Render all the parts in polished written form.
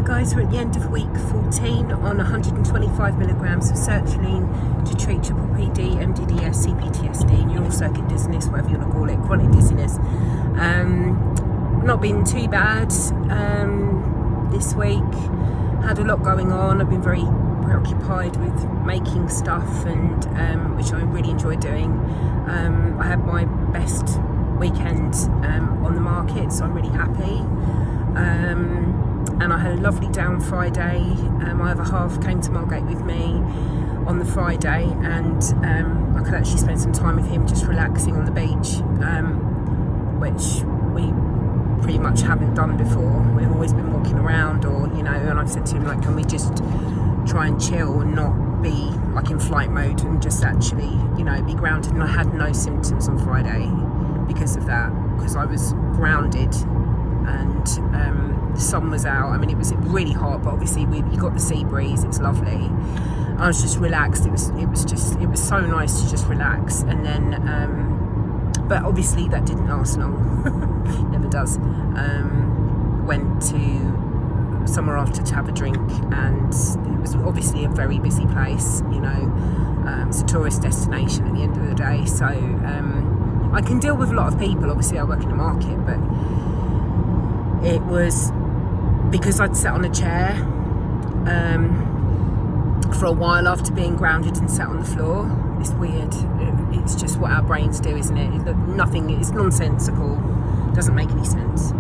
Hi guys, we're at the end of week 14 on 125 milligrams of Sertraline to treat PPPD, MDDS, CPTSD, neural circuit dizziness, whatever you want to call it, chronic dizziness. Not been too bad this week. Had a lot going on. I've been very preoccupied with making stuff, and which I really enjoy doing. I had my best weekend on the market, so I'm really happy. And I had a lovely day on Friday. My other half came to Margate with me on the Friday, and I could actually spend some time with him just relaxing on the beach, which we pretty much haven't done before. We've always been walking around, or and I've said to him, like, can we just try and chill and not be like in flight mode and just actually be grounded. And I had no symptoms on Friday because of that, because I was grounded. And the sun was out. I mean, it was really hot, but obviously you got the sea breeze. It's lovely. I was just relaxed. It was so nice to just relax. And then, but obviously that didn't last long. Never does. Went to somewhere after to have a drink, and it was obviously a very busy place. It's a tourist destination at the end of the day. So I can deal with a lot of people. Obviously, I work in the market, but it was because I'd sat on a chair for a while after being grounded and sat on the floor. It's weird. It's just what our brains do, isn't it? It's nonsensical. Doesn't make any sense.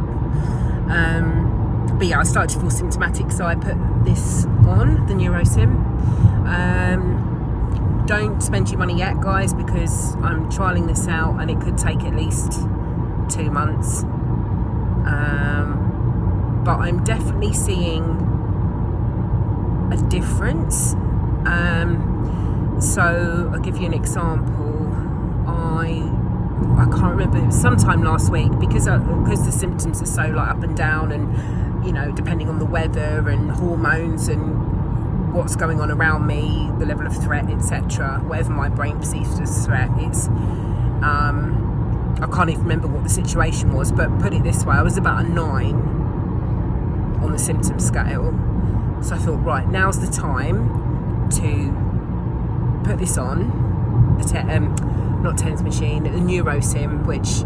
But yeah, I started to feel symptomatic, so I put this on, the Nurosym. Don't spend your money yet, guys, because I'm trialling this out and it could take at least 2 months. But I'm definitely seeing a difference. So I'll give you an example. I can't remember, it was sometime last week, because the symptoms are so like up and down, and depending on the weather and hormones and what's going on around me, the level of threat, etc., whatever my brain perceives as threat, it's I can't even remember what the situation was, but put it this way, I was about a 9 on the symptom scale. So I thought, right, now's the time to put this on, the TENS machine, the Nurosym, which,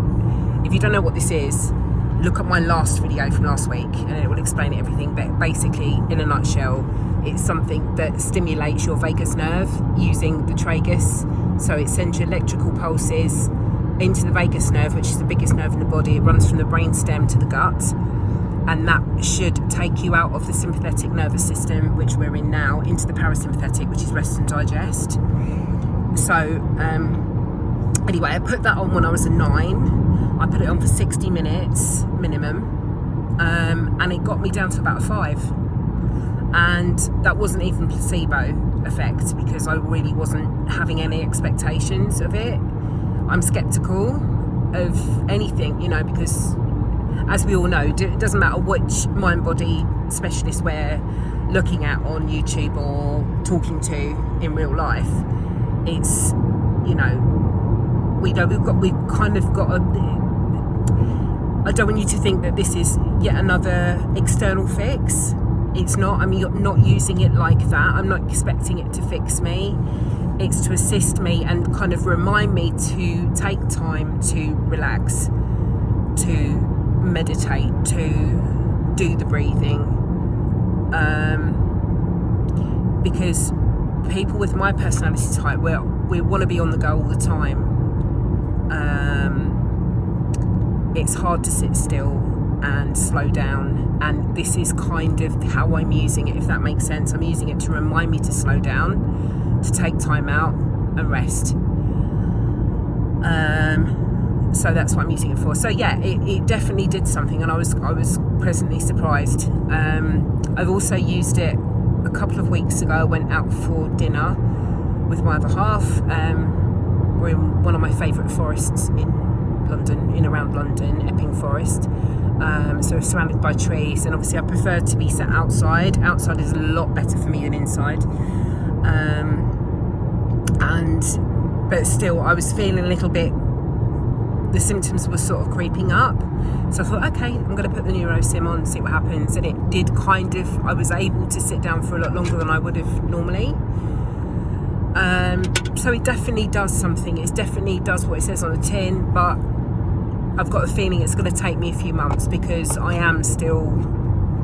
if you don't know what this is, look at my last video from last week and it will explain everything. But basically, in a nutshell, it's something that stimulates your vagus nerve using the tragus. So it sends you electrical pulses into the vagus nerve, which is the biggest nerve in the body. It runs from the brainstem to the gut, and that should take you out of the sympathetic nervous system, which we're in now, into the parasympathetic, which is rest and digest. So anyway, I put that on when I was a 9. I put it on for 60 minutes minimum, and it got me down to about a 5. And that wasn't even placebo effect, because I really wasn't having any expectations of it. I'm skeptical of anything, because as we all know, it doesn't matter which mind-body specialist we're looking at on YouTube or talking to in real life. It's, we've kind of got I don't want you to think that this is yet another external fix. It's not. I mean, you're not using it like that. I'm not expecting it to fix me. It's to assist me and kind of remind me to take time to relax, to meditate, to do the breathing. Because people with my personality type, we want to be on the go all the time. It's hard to sit still and slow down, and this is kind of how I'm using it, if that makes sense. I'm using it to remind me to slow down, to take time out and rest. So that's what I'm using it for. So yeah, it definitely did something, and I was pleasantly surprised. I've also used it a couple of weeks ago. I went out for dinner with my other half. We're in one of my favourite forests in around London, Epping Forest. So we're surrounded by trees, and obviously I prefer to be sat outside. Outside is a lot better for me than inside. But still, I was feeling a little bit the symptoms were sort of creeping up. So I thought, okay, I'm going to put the Nurosym on, see what happens. And it did kind of, I was able to sit down for a lot longer than I would have normally. So it definitely does something. It definitely does what it says on the tin, but I've got a feeling it's going to take me a few months, because I am still,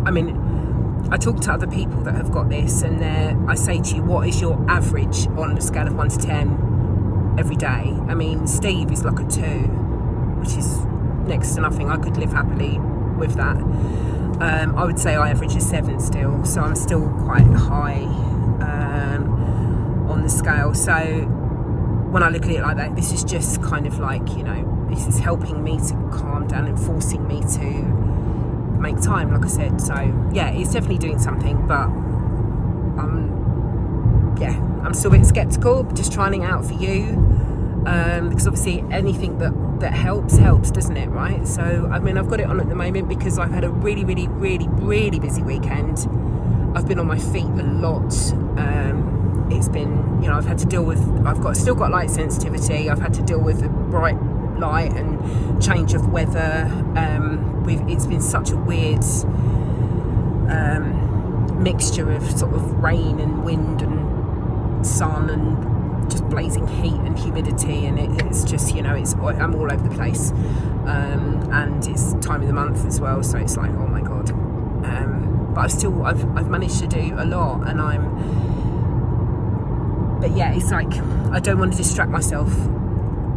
I mean, I talk to other people that have got this, and I say to you, what is your average on a scale of 1 to 10 every day? I mean, Steve is like a 2, which is next to nothing. I could live happily with that. I would say I average a 7 still, so I'm still quite high on the scale. So when I look at it like that, this is just kind of like, you know, this is helping me to calm down and forcing me to make time, like I said. So yeah, it's definitely doing something, but I'm still a bit skeptical, just trying it out for you, because obviously anything that helps, doesn't it, right? So I mean, I've got it on at the moment because I've had a really busy weekend. I've been on my feet a lot. It's been, you know, I've had to deal with, still got light sensitivity. I've had to deal with the bright light and change of weather. It's been such a weird mixture of sort of rain and wind and sun and just blazing heat and humidity, and it's just, you know, I'm all over the place, and it's time of the month as well, so it's like, oh my god. But I've managed to do a lot, and but yeah, it's like I don't want to distract myself.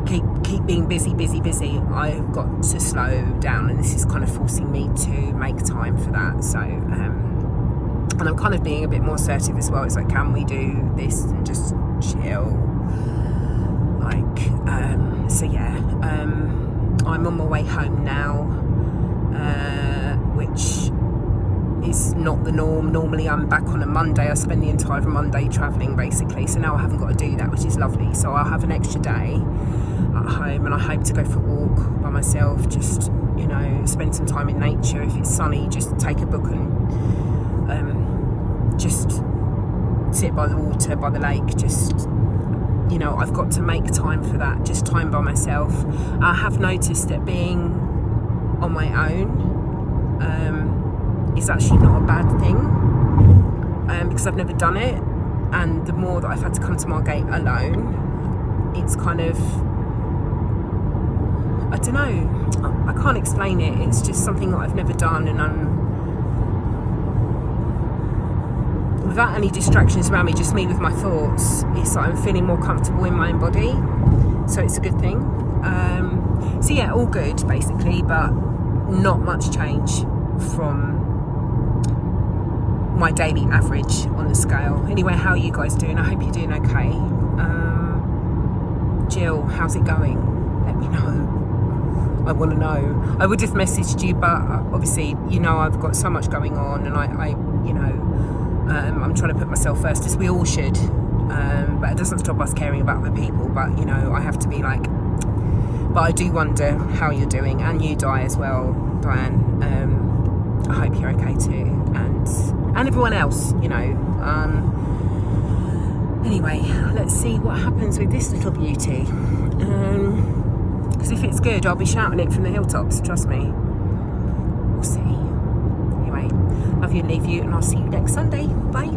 Keep being busy. I've got to slow down, and this is kind of forcing me to make time for that. So and I'm kind of being a bit more assertive as well. It's like, can we do this and just chill? Like, so yeah, I'm on my way home now, which is not the norm. Normally I'm back on a Monday. I spend the entire Monday travelling basically, so now I haven't got to do that, which is lovely. So I'll have an extra day at home, and I hope to go for a walk by myself, just, you know, spend some time in nature. If it's sunny, just take a book and just sit by the water, by the lake. Just, you know, I've got to make time for that, just time by myself. I have noticed that being on my own is actually not a bad thing, because I've never done it, and the more that I've had to come to Margate alone, it's kind of, I don't know, I can't explain it. It's just something that I've never done, and I'm without any distractions around me, just me with my thoughts. It's like I'm feeling more comfortable in my own body, so it's a good thing. So yeah, all good basically, but not much change from my daily average on the scale. Anyway, how are you guys doing? I hope you're doing okay. Jill, how's it going? Let me know. I want to know. I would have messaged you, but obviously, you know, I've got so much going on, and I you know, I'm trying to put myself first, as we all should, but it doesn't stop us caring about other people. But, you know, I have to be like, but I do wonder how you're doing, and you, Di, as well, Diane. I hope you're okay too, and everyone else, you know. Anyway, let's see what happens with this little beauty, because if it's good, I'll be shouting it from the hilltops, trust me. We'll see. Anyway, love you and leave you, and I'll see you next Sunday. Bye.